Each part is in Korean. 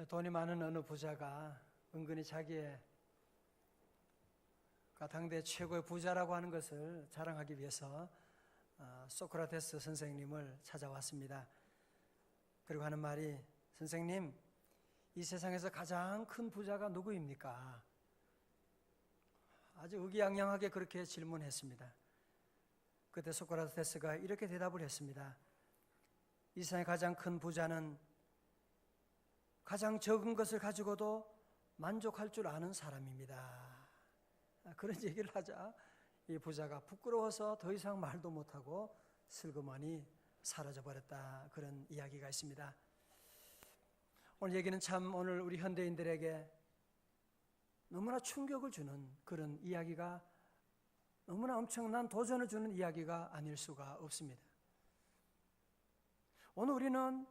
돈이 많은 어느 부자가 은근히 자기가 당대 최고의 부자라고 하는 것을 자랑하기 위해서 소크라테스 선생님을 찾아왔습니다. 그리고 하는 말이, 선생님, 이 세상에서 가장 큰 부자가 누구입니까? 아주 의기양양하게 그렇게 질문했습니다. 그때 소크라테스가 이렇게 대답을 했습니다. 이 세상의 가장 큰 부자는 가장 적은 것을 가지고도 만족할 줄 아는 사람입니다. 그런 얘기를 하자 이 부자가 부끄러워서 더 이상 말도 못하고 슬그머니 사라져버렸다. 그런 이야기가 있습니다. 오늘 얘기는 참 오늘 우리 현대인들에게 너무나 충격을 주는 그런 이야기가, 너무나 엄청난 도전을 주는 이야기가 아닐 수가 없습니다. 오늘 우리는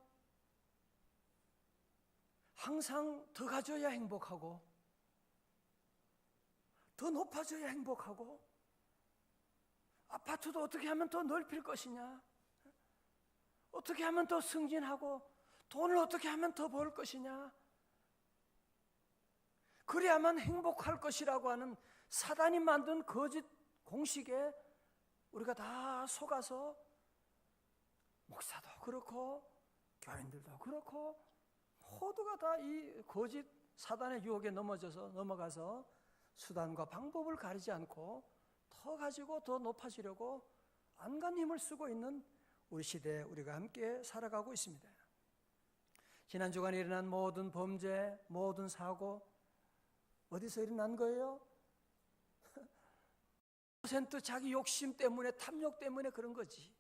항상 더 가져야 행복하고, 더 높아져야 행복하고, 아파트도 어떻게 하면 더 넓힐 것이냐, 어떻게 하면 더 승진하고, 돈을 어떻게 하면 더 벌 것이냐, 그래야만 행복할 것이라고 하는 사단이 만든 거짓 공식에 우리가 다 속아서 목사도 그렇고 교인들도 그렇고 모두가 다 이 거짓 사단의 유혹에 넘어가서 수단과 방법을 가리지 않고 더 가지고 더 높아지려고 안간 힘을 쓰고 있는 우리 시대에 우리가 함께 살아가고 있습니다. 지난 주간에 일어난 모든 범죄, 모든 사고 어디서 일어난 거예요? 100% 자기 욕심 때문에, 탐욕 때문에 그런 거지.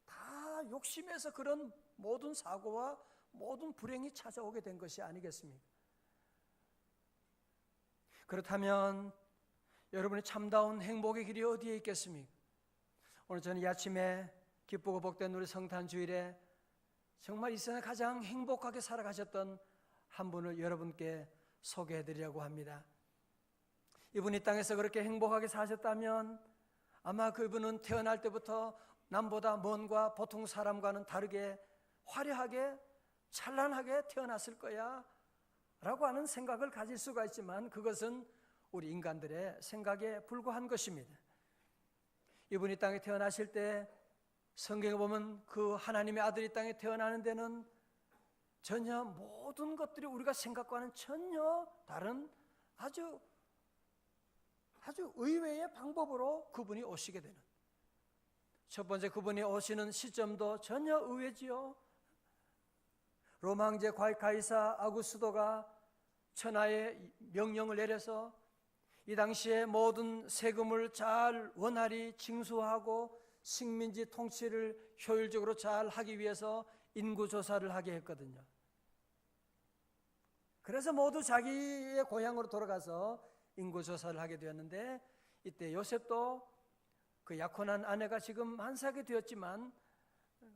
다 욕심에서 그런 모든 사고와 모든 불행이 찾아오게 된 것이 아니겠습니까? 그렇다면 여러분의 참다운 행복의 길이 어디에 있겠습니까? 오늘 저는 이 아침에 기쁘고 복된 우리 성탄 주일에 정말 이 세상에 가장 행복하게 살아가셨던 한 분을 여러분께 소개해드리려고 합니다. 이분이 땅에서 그렇게 행복하게 사셨다면 아마 그분은 태어날 때부터 남보다 먼과 보통 사람과는 다르게 화려하게 찬란하게 태어났을 거야 라고 하는 생각을 가질 수가 있지만, 그것은 우리 인간들의 생각에 불과한 것입니다. 이분이 땅에 태어나실 때 성경에 보면 그 하나님의 아들이 땅에 태어나는 데는 전혀 모든 것들이 우리가 생각과는 전혀 다른 아주 의외의 방법으로 그분이 오시게 되는, 첫 번째 그분이 오시는 시점도 전혀 의외지요. 로마 황제 가이사 아구스도가 천하의 명령을 내려서 이 당시에 모든 세금을 잘 원활히 징수하고 식민지 통치를 효율적으로 잘 하기 위해서 인구조사를 하게 했거든요. 그래서 모두 자기의 고향으로 돌아가서 인구조사를 하게 되었는데, 이때 요셉도 그 약혼한 아내가 지금 만삭이 되었지만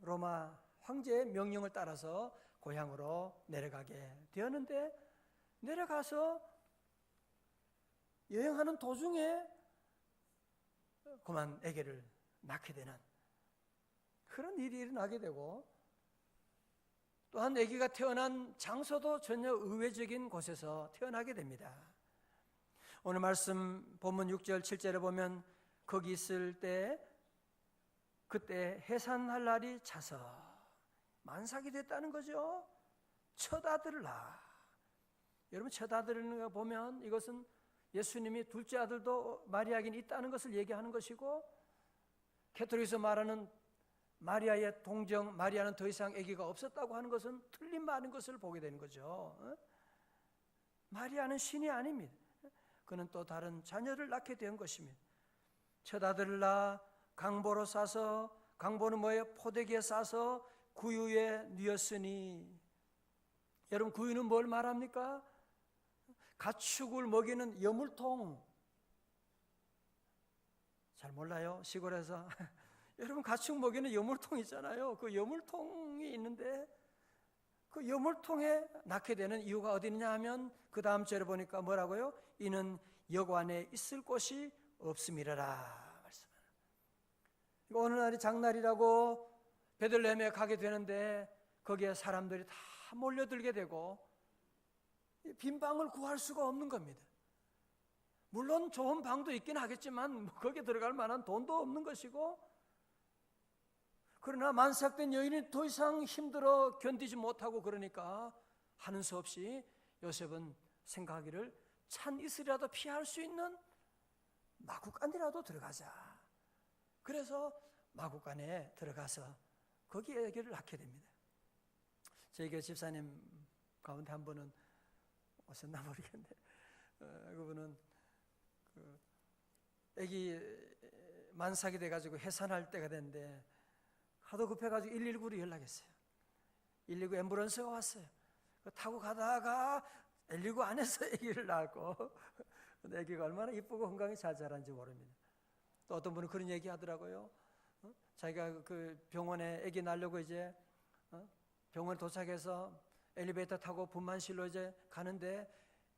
로마 황제의 명령을 따라서 고향으로 내려가게 되었는데, 내려가서 여행하는 도중에 그만 아기를 낳게 되는 그런 일이 일어나게 되고, 또한 아기가 태어난 장소도 전혀 의외적인 곳에서 태어나게 됩니다. 오늘 말씀 본문 6절 7절에 보면 거기 있을 때 그때 해산할 날이 차서 만삭이 됐다는 거죠. 첫 아들을 낳아. 여러분, 첫 아들을 보면 이것은 예수님이 둘째 아들도 마리아에게 있다는 것을 얘기하는 것이고, 캐톨릭에서 말하는 마리아의 동정, 마리아는 더 이상 아기가 없었다고 하는 것은 틀린 말인 것을 보게 되는 거죠. 마리아는 신이 아닙니다. 그는 또 다른 자녀를 낳게 된 것입니다. 첫 아들을 낳아 강보로 싸서, 강보는 뭐예요? 포대기에 싸서 구유에 뉘었으니. 여러분, 구유는 뭘 말합니까? 가축을 먹이는 여물통. 잘 몰라요, 시골에서. 여러분, 가축 먹이는 여물통 있잖아요. 그 여물통이 있는데 그 여물통에 낳게 되는 이유가 어디 있느냐 하면 그 다음 절에 보니까 뭐라고요? 이는 여관에 있을 곳이 없음이라라 말씀하는. 어느 날이 장날이라고 베들레헴에 가게 되는데 거기에 사람들이 다 다 몰려들게 되고 빈 방을 구할 수가 없는 겁니다. 물론 좋은 방도 있긴 하겠지만 거기에 들어갈 만한 돈도 없는 것이고, 그러나 만삭된 여인이 더 이상 힘들어 견디지 못하고 그러니까 하는 수 없이 요셉은 생각하기를 찬 이슬이라도 피할 수 있는 마구간이라도 들어가자. 그래서 마구간에 들어가서 거기에 아기를 낳게 됩니다. 저희 교회 집사님 가운데 한 분은 오셨나 모르겠는데, 그분은 아기 만삭이 돼가지고 해산할 때가 됐는데 하도 급해가지고 119로 연락했어요. 119 앰뷸런스가 왔어요. 타고 가다가 119 안에서 아기를 낳았고, 아기가 얼마나 이쁘고 건강히 잘 자란지 모릅니다. 또 어떤 분은 그런 얘기 하더라고요. 자기가 그 병원에 아기 낳으려고 이제 병원에 도착해서 엘리베이터 타고 분만실로 이제 가는데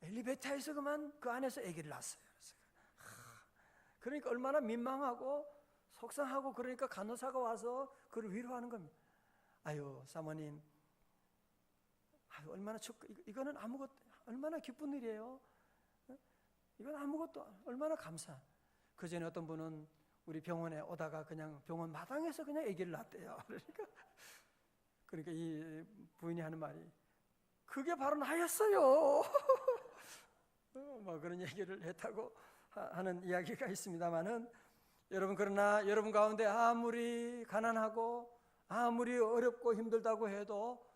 엘리베이터에서 그만 그 안에서 아기를 낳았어요. 그러니까 얼마나 민망하고 속상하고, 그러니까 간호사가 와서 그를 위로하는 겁니다. 아유 사모님, 아유 얼마나 이거는 아무것도, 얼마나 기쁜 일이에요. 이건 아무것도, 얼마나 감사. 그 전에 어떤 분은 우리 병원에 오다가 그냥 병원 마당에서 그냥 아기를 낳았대요. 그러니까 이 부인이 하는 말이, 그게 바로 나였어요. 뭐 그런 얘기를 했다고 하는 이야기가 있습니다만은, 여러분, 그러나 여러분 가운데 아무리 가난하고 아무리 어렵고 힘들다고 해도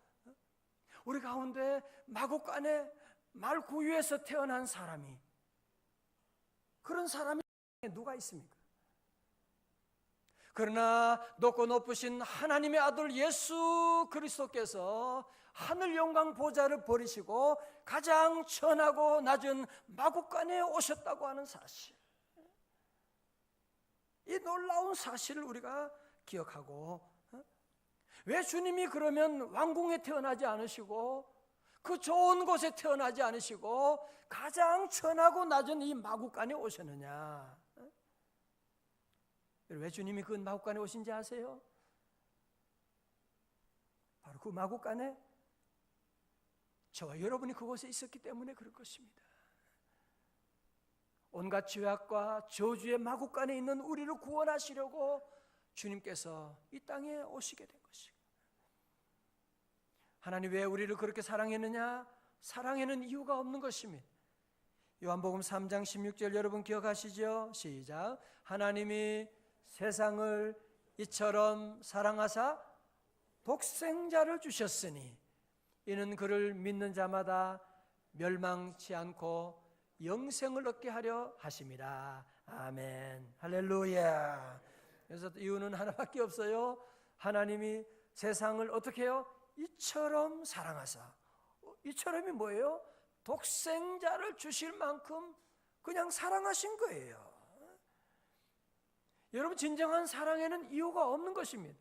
우리 가운데 마구간에 말구유에서 태어난 사람이, 그런 사람이 누가 있습니까? 그러나 높고 높으신 하나님의 아들 예수 그리스도께서 하늘 영광 보좌를 버리시고 가장 천하고 낮은 마구간에 오셨다고 하는 사실, 이 놀라운 사실을 우리가 기억하고, 왜 주님이 그러면 왕궁에 태어나지 않으시고 그 좋은 곳에 태어나지 않으시고 가장 천하고 낮은 이 마구간에 오셨느냐? 왜 주님이 그 마구간에 오신지 아세요? 바로 그 마구간에 저와 여러분이 그곳에 있었기 때문에 그럴 것입니다. 온갖 죄악과 저주의 마구간에 있는 우리를 구원하시려고 주님께서 이 땅에 오시게 된 것이고, 하나님 왜 우리를 그렇게 사랑했느냐? 사랑에는 이유가 없는 것입니다. 요한복음 3장 16절 여러분 기억하시죠? 시작. 하나님이 세상을 이처럼 사랑하사 독생자를 주셨으니 이는 그를 믿는 자마다 멸망치 않고 영생을 얻게 하려 하심이라. 아멘. 할렐루야. 그래서 이유는 하나밖에 없어요. 하나님이 세상을 어떻게 해요? 이처럼 사랑하사. 이처럼이 뭐예요? 독생자를 주실 만큼 그냥 사랑하신 거예요. 여러분, 진정한 사랑에는 이유가 없는 것입니다.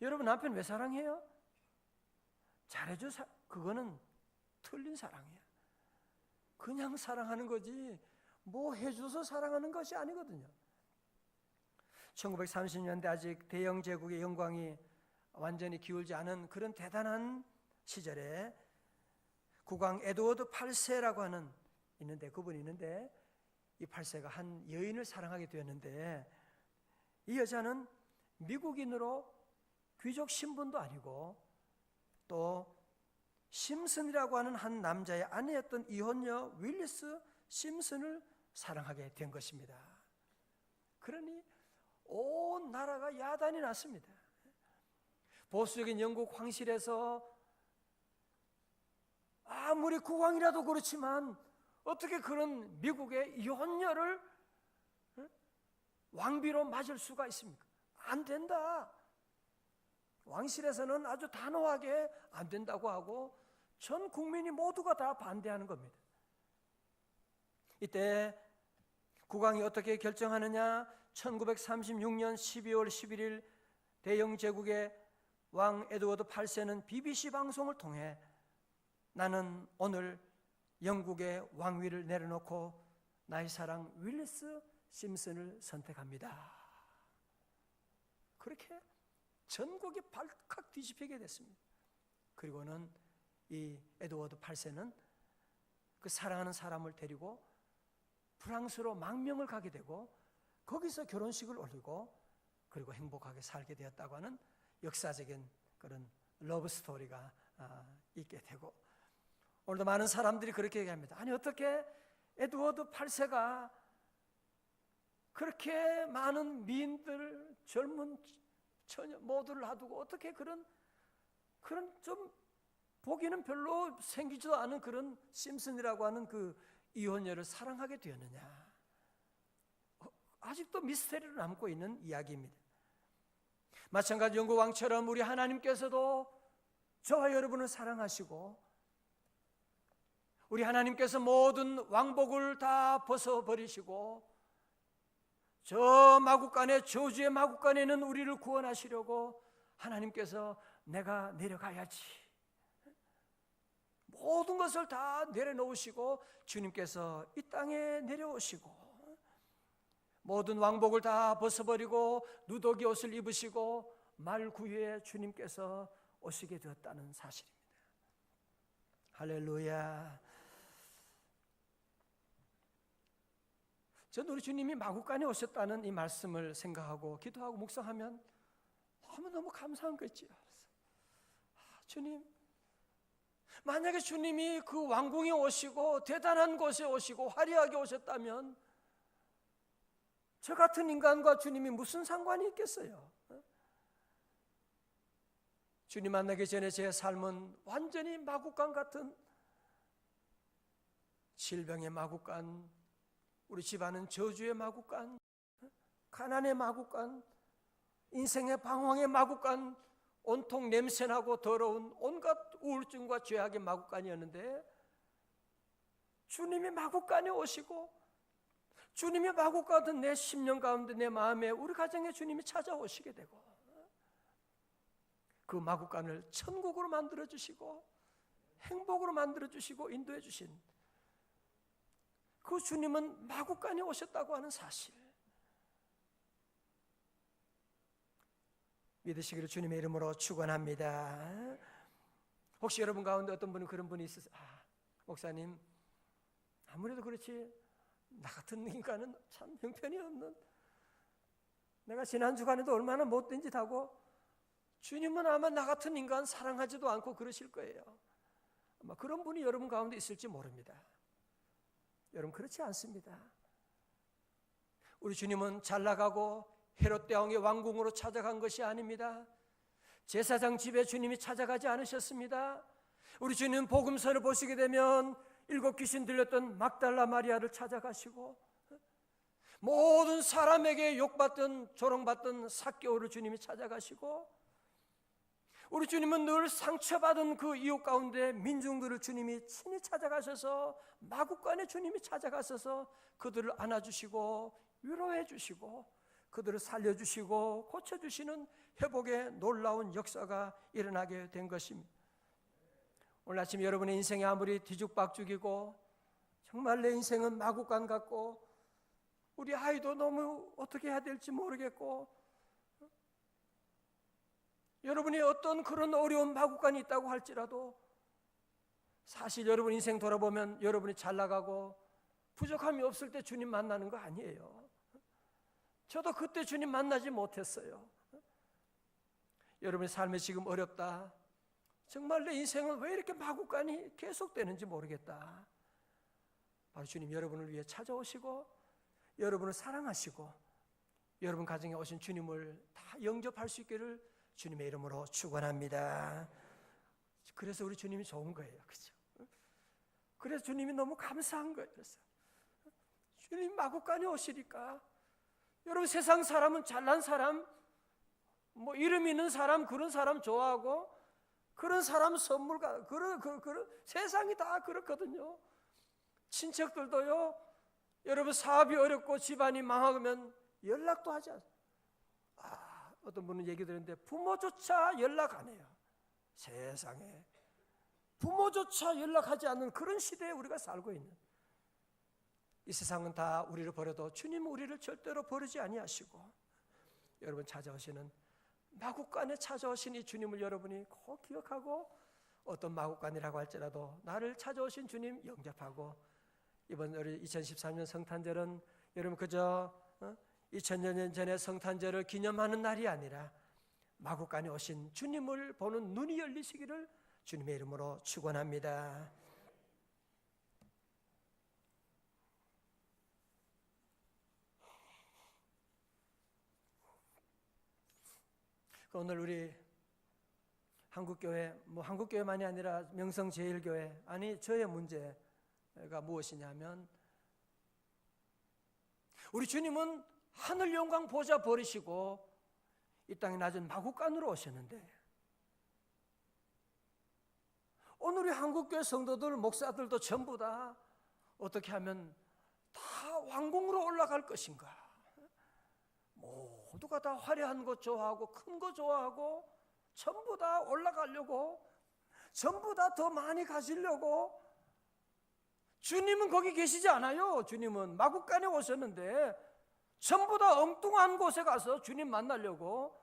여러분, 남편 왜 사랑해요? 잘해줘. 그거는 틀린 사랑이야. 그냥 사랑하는 거지 뭐 해줘서 사랑하는 것이 아니거든요. 1930년대 아직 대영 제국의 영광이 완전히 기울지 않은 그런 대단한 시절에 국왕 에드워드 8세라고 하는 그분이 있는데, 이 8세가 한 여인을 사랑하게 되었는데, 이 여자는 미국인으로 귀족 신분도 아니고 또 심슨이라고 하는 한 남자의 아내였던 이혼녀 윌리스 심슨을 사랑하게 된 것입니다. 그러니 온 나라가 야단이 났습니다. 보수적인 영국 황실에서 아무리 국왕이라도 그렇지만 어떻게 그런 미국의 이혼녀를 왕비로 맞을 수가 있습니까? 안 된다. 왕실에서는 아주 단호하게 안 된다고 하고 전 국민이 모두가 다 반대하는 겁니다. 이때 국왕이 어떻게 결정하느냐? 1936년 12월 11일 대영 제국의 왕 에드워드 8세는 BBC 방송을 통해 나는 오늘 영국의 왕위를 내려놓고 나의 사랑 윌리스 심슨을 선택합니다. 그렇게 전국이 발칵 뒤집히게 됐습니다. 그리고는 이 에드워드 8세는 그 사랑하는 사람을 데리고 프랑스로 망명을 가게 되고 거기서 결혼식을 올리고 그리고 행복하게 살게 되었다고 하는 역사적인 그런 러브 스토리가 있게 되고, 오늘도 많은 사람들이 그렇게 얘기합니다. 아니 어떻게 에드워드 8세가 그렇게 많은 미인들, 젊은 처녀 모두를 놔두고 어떻게 그런 좀 보기는 별로 생기지도 않은 그런 심슨이라고 하는 그 이혼녀를 사랑하게 되었느냐. 아직도 미스테리로 남고 있는 이야기입니다. 마찬가지 영국 왕처럼 우리 하나님께서도 저와 여러분을 사랑하시고 우리 하나님께서 모든 왕복을 다 벗어버리시고 저 마국간에, 저주의 마국간에는 우리를 구원하시려고 하나님께서 내가 내려가야지, 모든 것을 다 내려놓으시고 주님께서 이 땅에 내려오시고 모든 왕복을 다 벗어버리고 누더기 옷을 입으시고 말구유에 주님께서 오시게 되었다는 사실입니다. 할렐루야. 저는 우리 주님이 마국간에 오셨다는 이 말씀을 생각하고 기도하고 묵상하면 너무너무 감사한 거 있지요. 주님, 만약에 주님이 그 왕궁에 오시고 대단한 곳에 오시고 화려하게 오셨다면 저 같은 인간과 주님이 무슨 상관이 있겠어요? 주님 만나기 전에 제 삶은 완전히 마국간 같은, 질병의 마국간, 우리 집안은 저주의 마국간, 가난의 마국간, 인생의 방황의 마국간, 온통 냄새나고 더러운 온갖 우울증과 죄악의 마국간이었는데 주님이 마국간에 오시고 주님이 마국간 같은 내 심령 가운데, 내 마음에, 우리 가정에 주님이 찾아오시게 되고 그 마국간을 천국으로 만들어주시고 행복으로 만들어주시고 인도해 주신 그 주님은 마국간에 오셨다고 하는 사실 믿으시기를 주님의 이름으로 축원합니다. 혹시 여러분 가운데 어떤 분은 그런 분이 있으세요? 목사님, 아무래도 그렇지 나 같은 인간은 참 형편이 없는, 내가 지난 주간에도 얼마나 못된 짓 하고, 주님은 아마 나 같은 인간 사랑하지도 않고 그러실 거예요. 아마 그런 분이 여러분 가운데 있을지 모릅니다. 여러분 그렇지 않습니다. 우리 주님은 잘 나가고 헤롯 대왕의 왕궁으로 찾아간 것이 아닙니다. 제사장 집에 주님이 찾아가지 않으셨습니다. 우리 주님 복음서를 보시게 되면 7 귀신 들렸던 막달라 마리아를 찾아가시고 모든 사람에게 욕받던 조롱받던 삭개오를 주님이 찾아가시고, 우리 주님은 늘 상처받은 그 이웃 가운데 민중들을 주님이 친히 찾아가셔서 마국간에 주님이 찾아가셔서 그들을 안아주시고 위로해 주시고 그들을 살려주시고 고쳐주시는 회복의 놀라운 역사가 일어나게 된 것입니다. 오늘 아침 여러분의 인생이 아무리 뒤죽박죽이고 정말 내 인생은 마국간 같고 우리 아이도 너무 어떻게 해야 될지 모르겠고 여러분이 어떤 그런 어려운 마국간이 있다고 할지라도 사실 여러분 인생 돌아보면 여러분이 잘 나가고 부족함이 없을 때 주님 만나는 거 아니에요. 저도 그때 주님 만나지 못했어요. 여러분의 삶이 지금 어렵다, 정말 내 인생은 왜 이렇게 마국간이 계속되는지 모르겠다, 바로 주님 여러분을 위해 찾아오시고 여러분을 사랑하시고 여러분 가정에 오신 주님을 다 영접할 수 있기를 주님의 이름으로 축원합니다. 그래서 우리 주님이 좋은 거예요. 그렇죠? 그래서 주님이 너무 감사한 거예요. 그래서 주님 마국간에 오시니까 여러분 세상 사람은 잘난 사람, 뭐 이름 있는 사람, 그런 사람 좋아하고 그런 사람 선물가 그런 세상이 다 그렇거든요. 친척들도요. 여러분 사업이 어렵고 집안이 망하면 연락도 하지 않아요. 어떤 분은 얘기 들었는데 부모조차 연락 안 해요. 세상에 부모조차 연락하지 않는 그런 시대에 우리가 살고 있는, 이 세상은 다 우리를 버려도 주님은 우리를 절대로 버리지 아니하시고 여러분 찾아오시는 마국간에 찾아오신 이 주님을 여러분이 꼭 기억하고 어떤 마구간이라고 할지라도 나를 찾아오신 주님 영접하고, 이번 우리 2013년 성탄절은 여러분 그저 2000년 전의 성탄절을 기념하는 날이 아니라 마구간에 오신 주님을 보는 눈이 열리시기를 주님의 이름으로 축원합니다. 오늘 우리 한국교회, 한국교회만이 아니라 명성제일교회, 저의 문제가 무엇이냐면, 우리 주님은 하늘 영광 보좌 버리시고 이 땅에 낮은 마구간으로 오셨는데, 오늘 우리 한국교회 성도들, 목사들도 전부 다 어떻게 하면 다 왕궁으로 올라갈 것인가? 모두가 다 화려한 것 좋아하고 큰 거 좋아하고 전부 다 올라가려고, 전부 다 더 많이 가지려고. 주님은 거기 계시지 않아요. 주님은 마구간에 오셨는데 전부 다 엉뚱한 곳에 가서 주님 만나려고.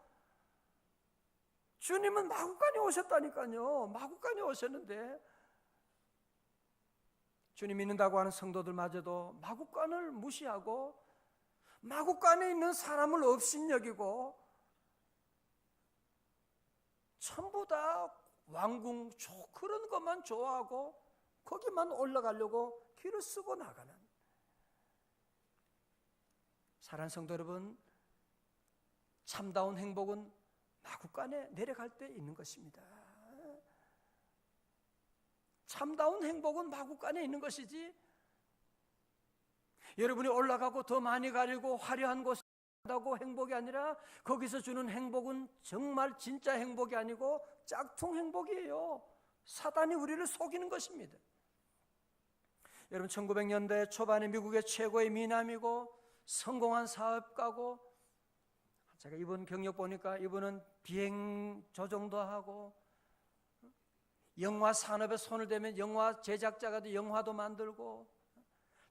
주님은 마구간에 오셨다니까요. 마구간에 오셨는데 주님 믿는다고 하는 성도들마저도 마구간을 무시하고 마구간에 있는 사람을 업신여기고 전부 다 왕궁 그런 것만 좋아하고 거기만 올라가려고 길을 쓰고 나가는, 사랑하는 성도 여러분, 참다운 행복은 마구간에 내려갈 때 있는 것입니다. 참다운 행복은 마구간에 있는 것이지, 여러분이 올라가고 더 많이 가리고 화려한 곳에 간다고 행복이 아니라 거기서 주는 행복은 정말 진짜 행복이 아니고 짝퉁 행복이에요. 사단이 우리를 속이는 것입니다. 여러분 1900년대 초반에 미국의 최고의 미남이고 성공한 사업가고, 제가 이분 경력 보니까 이분은 비행 조종도 하고 영화 산업에 손을 대면 영화 제작자가 돼 영화도 만들고,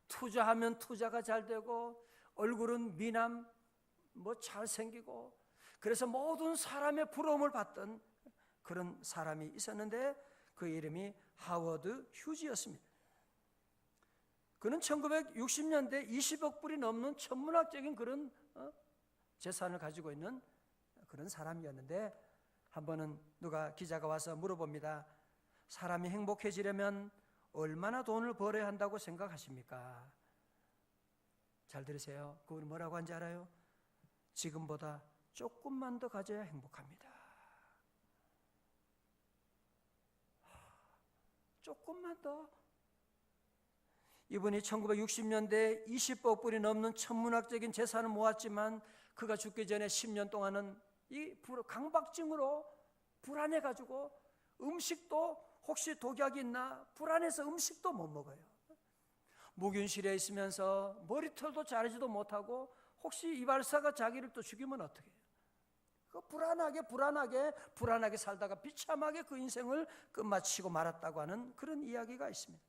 투자하면 투자가 잘 되고, 얼굴은 미남 잘생기고, 그래서 모든 사람의 부러움을 받던 그런 사람이 있었는데 그 이름이 하워드 휴지였습니다. 그는 1960년대 20억 불이 넘는 천문학적인 그런 재산을 가지고 있는 그런 사람이었는데, 한 번은 누가 기자가 와서 물어봅니다. 사람이 행복해지려면 얼마나 돈을 벌어야 한다고 생각하십니까? 잘 들으세요. 그분이 뭐라고 한지 알아요? 지금보다 조금만 더 가져야 행복합니다. 조금만 더. 이분이 1960년대 20억 불이 넘는 천문학적인 재산을 모았지만 그가 죽기 전에 10년 동안은 이 강박증으로 불안해가지고 음식도 혹시 독약이 있나 불안해서 음식도 못 먹어요. 무균실에 있으면서 머리털도 자르지도 못하고 혹시 이발사가 자기를 또 죽이면 어떻게 해요? 불안하게 살다가 비참하게 그 인생을 끝마치고 말았다고 하는 그런 이야기가 있습니다.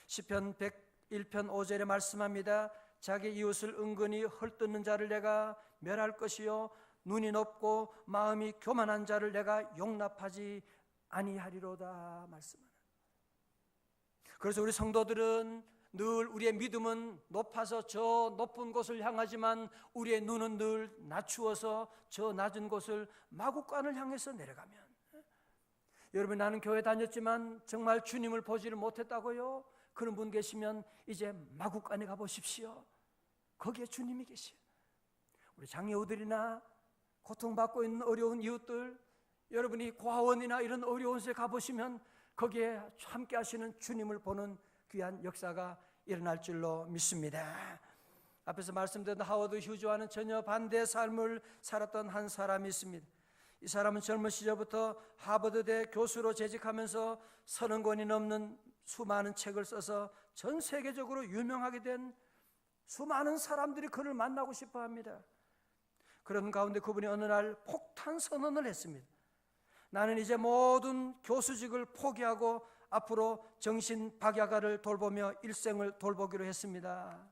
시편 101편 5절에 말씀합니다. 자기 이웃을 은근히 헐뜯는 자를 내가 멸할 것이요 눈이 높고 마음이 교만한 자를 내가 용납하지 아니하리로다 말씀하는. 그래서 우리 성도들은 늘 우리의 믿음은 높아서 저 높은 곳을 향하지만 우리의 눈은 늘 낮추어서 저 낮은 곳을 마구간을 향해서 내려가면, 여러분 나는 교회 다녔지만 정말 주님을 보지를 못했다고요? 그런 분 계시면 이제 마구간에 가보십시오. 거기에 주님이 계시요. 우리 장애우들이나 고통받고 있는 어려운 이웃들, 여러분이 고아원이나 이런 어려운 곳에 가보시면 거기에 함께 하시는 주님을 보는 귀한 역사가 일어날 줄로 믿습니다. 앞에서 말씀드린 하워드 휴지와는 전혀 반대의 삶을 살았던 한 사람이 있습니다. 이 사람은 젊은 시절부터 하버드대 교수로 재직하면서 30권이 넘는 수많은 책을 써서 전 세계적으로 유명하게 된 수많은 사람들이 그를 만나고 싶어 합니다. 그런 가운데 그분이 어느 날 폭탄 선언을 했습니다. 나는 이제 모든 교수직을 포기하고 앞으로 정신박약아를 돌보며 일생을 돌보기로 했습니다.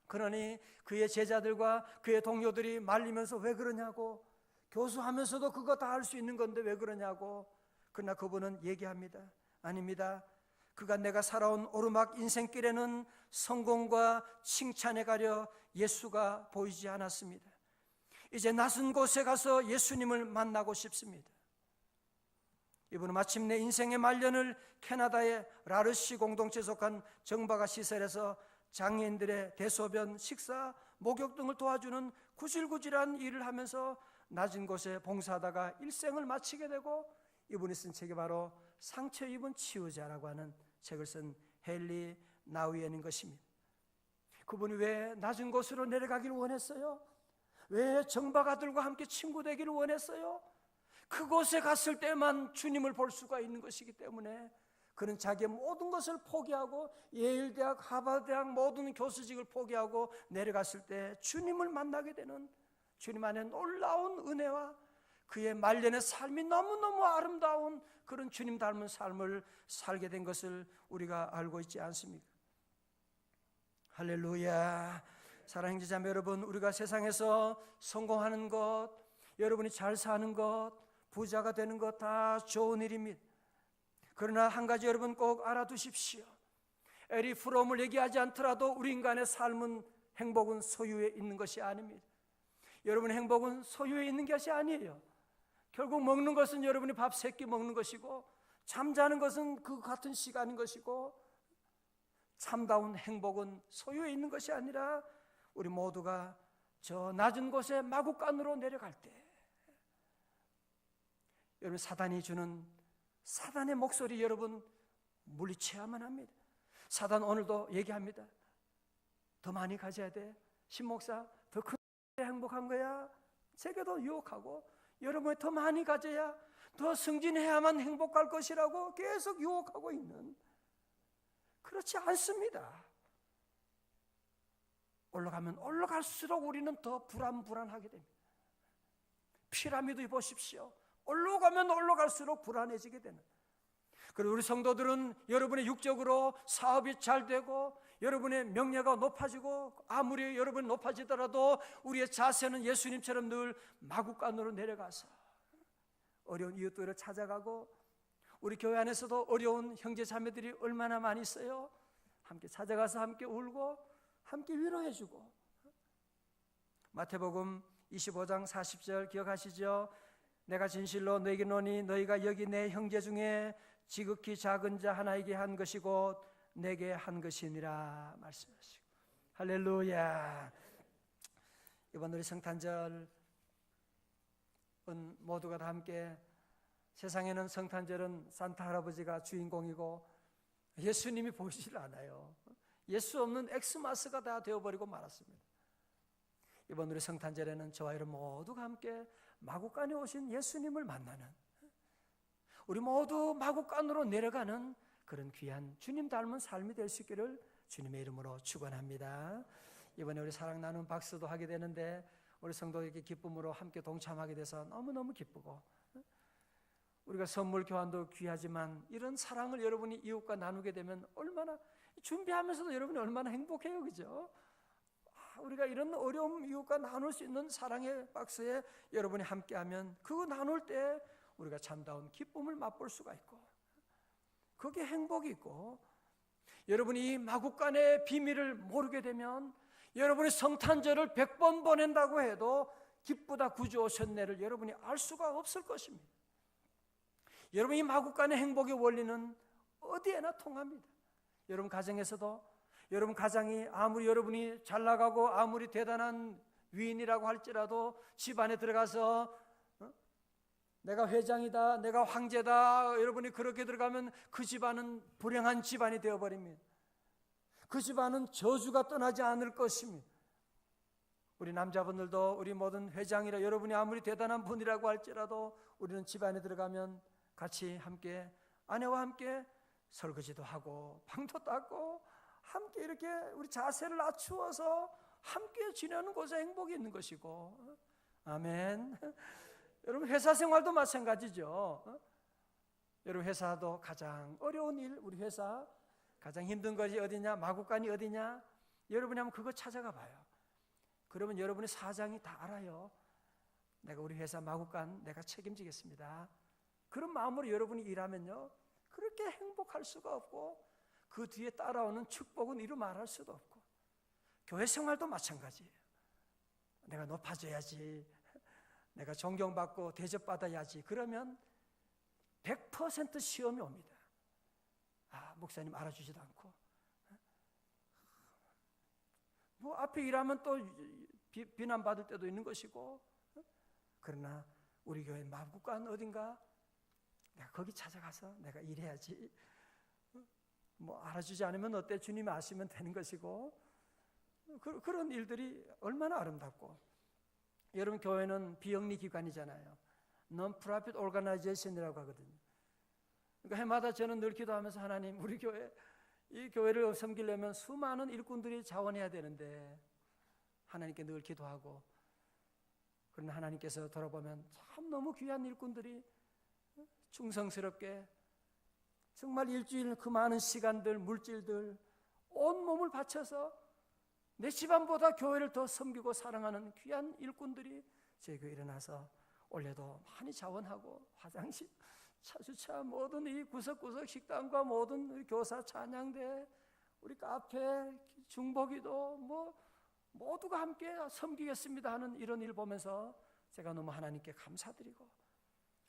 그러니 그의 제자들과 그의 동료들이 말리면서 왜 그러냐고, 교수하면서도 그거 다 할 수 있는 건데 왜 그러냐고, 그러나 그분은 얘기합니다. 아닙니다. 그간 내가 살아온 오르막 인생길에는 성공과 칭찬에 가려 예수가 보이지 않았습니다. 이제 낯선 곳에 가서 예수님을 만나고 싶습니다. 이분은 마침내 인생의 말년을 캐나다의 라르시 공동체에 속한 정박아 시설에서 장애인들의 대소변, 식사, 목욕 등을 도와주는 구질구질한 일을 하면서 낮은 곳에 봉사하다가 일생을 마치게 되고, 이분이 쓴 책이 바로 상처 입은 치유자라고 하는 책을 쓴 헨리 나우엔인 것입니다. 그분이 왜 낮은 곳으로 내려가기를 원했어요? 왜 정박아들과 함께 친구 되기를 원했어요? 그곳에 갔을 때만 주님을 볼 수가 있는 것이기 때문에 그는 자기의 모든 것을 포기하고 예일대학, 하버드대학 모든 교수직을 포기하고 내려갔을 때 주님을 만나게 되는, 주님 안에 놀라운 은혜와 그의 말년의 삶이 너무너무 아름다운 그런 주님 닮은 삶을 살게 된 것을 우리가 알고 있지 않습니까? 할렐루야. 사랑하는 형제자매 여러분, 우리가 세상에서 성공하는 것, 여러분이 잘 사는 것, 부자가 되는 것 다 좋은 일입니다. 그러나 한 가지 여러분 꼭 알아두십시오. 에리 프롬을 얘기하지 않더라도 우리 인간의 삶은, 행복은 소유에 있는 것이 아닙니다. 여러분의 행복은 소유에 있는 것이 아니에요. 결국 먹는 것은 여러분이 밥 3끼 먹는 것이고, 잠자는 것은 그 같은 시간인 것이고, 참다운 행복은 소유에 있는 것이 아니라 우리 모두가 저 낮은 곳에 마구간으로 내려갈 때, 여러분 사단이 주는 사단의 목소리 여러분 물리쳐야만 합니다. 사단 오늘도 얘기합니다. 더 많이 가져야 돼. 신목사 더 큰 행복한 거야. 제게도 유혹하고, 여러분이 더 많이 가져야, 더 승진해야만 행복할 것이라고 계속 유혹하고 있는, 그렇지 않습니다. 올라가면 올라갈수록 우리는 더 불안하게 됩니다. 피라미드 보십시오. 올라가면 올라갈수록 불안해지게 되는. 그리고 우리 성도들은 여러분의 육적으로 사업이 잘 되고 여러분의 명예가 높아지고 아무리 여러분이 높아지더라도 우리의 자세는 예수님처럼 늘 마구간으로 내려가서 어려운 이웃들을 찾아가고, 우리 교회 안에서도 어려운 형제 자매들이 얼마나 많이 있어요. 함께 찾아가서 함께 울고 함께 위로해주고. 마태복음 25장 40절 기억하시죠? 내가 진실로 너에게 노니 너희가 여기 내 형제 중에 지극히 작은 자 하나에게 한 것이 곧 내게 한 것이니라 말씀하시고. 할렐루야. 이번 우리 성탄절은 모두가 다 함께, 세상에는 성탄절은 산타 할아버지가 주인공이고 예수님이 보이질 않아요. 예수 없는 엑스마스가 다 되어버리고 말았습니다. 이번 우리 성탄절에는 저와 여러분 모두가 함께 마구간에 오신 예수님을 만나는, 우리 모두 마구간으로 내려가는 그런 귀한 주님 닮은 삶이 될 수 있기를 주님의 이름으로 축원합니다. 이번에 우리 사랑 나눔 박수도 하게 되는데 우리 성도에게 기쁨으로 함께 동참하게 돼서 너무너무 기쁘고, 우리가 선물 교환도 귀하지만 이런 사랑을 여러분이 이웃과 나누게 되면 얼마나, 준비하면서도 여러분이 얼마나 행복해요, 그죠? 우리가 이런 어려움 이웃과 나눌 수 있는 사랑의 박스에 여러분이 함께하면 그거 나눌 때 우리가 참다운 기쁨을 맛볼 수가 있고, 그게 행복이 있고, 여러분이 이 마구간의 비밀을 모르게 되면 여러분이 성탄절을 100번 보낸다고 해도 기쁘다 구주 오셨네를 여러분이 알 수가 없을 것입니다. 여러분 이 마구간의 행복의 원리는 어디에나 통합니다. 여러분 가정에서도, 여러분 가장이 아무리 여러분이 잘 나가고 아무리 대단한 위인이라고 할지라도 집안에 들어가서 내가 회장이다, 내가 황제다, 여러분이 그렇게 들어가면 그 집안은 불행한 집안이 되어버립니다. 그 집안은 저주가 떠나지 않을 것입니다. 우리 남자분들도 우리 모든 회장이라 여러분이 아무리 대단한 분이라고 할지라도 우리는 집안에 들어가면 같이 함께 아내와 함께 설거지도 하고 방도 닦고 함께 이렇게 우리 자세를 낮추어서 함께 지내는 곳에 행복이 있는 것이고, 아멘. 여러분 회사 생활도 마찬가지죠. 여러분 회사도 가장 어려운 일, 우리 회사 가장 힘든 것이 어디냐, 마구간이 어디냐, 여러분이 한번 그거 찾아가 봐요. 그러면 여러분의 사장이 다 알아요. 내가 우리 회사 마구간 내가 책임지겠습니다. 그런 마음으로 여러분이 일하면요, 그렇게 행복할 수가 없고 그 뒤에 따라오는 축복은 이루 말할 수도 없고, 교회 생활도 마찬가지예요. 내가 높아져야지, 내가 존경받고 대접받아야지, 그러면 100% 시험이 옵니다. 목사님 알아주지도 않고, 뭐 앞에 일하면 또 비난받을 때도 있는 것이고, 그러나 우리 교회 마구간 어딘가 내가 거기 찾아가서 내가 일해야지, 뭐 알아주지 않으면 어때, 주님이 아시면 되는 것이고, 그런 일들이 얼마나 아름답고. 여러분, 교회는 비영리 기관이잖아요. Non-profit organization이라고 하거든요. 그러니까 해마다 저는 늘 기도하면서, 하나님, 우리 교회, 이 교회를 섬기려면 수많은 일꾼들이 자원해야 되는데, 하나님께 늘 기도하고, 그러나 하나님께서 돌아보면 참 너무 귀한 일꾼들이 충성스럽게 정말 일주일 그 많은 시간들, 물질들, 온 몸을 바쳐서 내 집안보다 교회를 더 섬기고 사랑하는 귀한 일꾼들이 제 교회에 일어나서 올해도 많이 자원하고, 화장실, 차주차, 모든 이 구석구석 식당과 모든 우리 교사 찬양대, 우리 카페, 중보기도, 뭐 모두가 함께 섬기겠습니다 하는 이런 일 보면서 제가 너무 하나님께 감사드리고,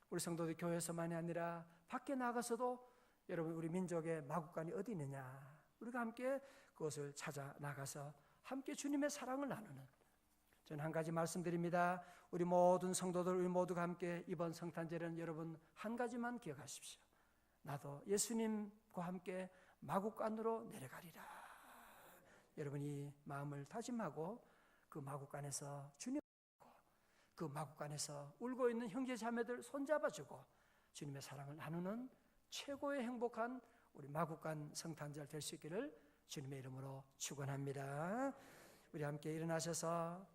우리 성도들 교회에서만이 아니라 밖에 나가서도 여러분, 우리 민족의 마구간이 어디 있느냐, 우리가 함께 그것을 찾아 나가서 함께 주님의 사랑을 나누는, 저는 한 가지 말씀드립니다. 우리 모든 성도들, 우리 모두가 함께 이번 성탄절에는 여러분 한 가지만 기억하십시오. 나도 예수님과 함께 마구간으로 내려가리라. 여러분이 마음을 다짐하고 그 마구간에서 주님, 그 마구간에서 울고 있는 형제 자매들 손잡아주고 주님의 사랑을 나누는 최고의 행복한 우리 마구간 성탄절 될 수 있기를 주님의 이름으로 축원합니다. 우리 함께 일어나셔서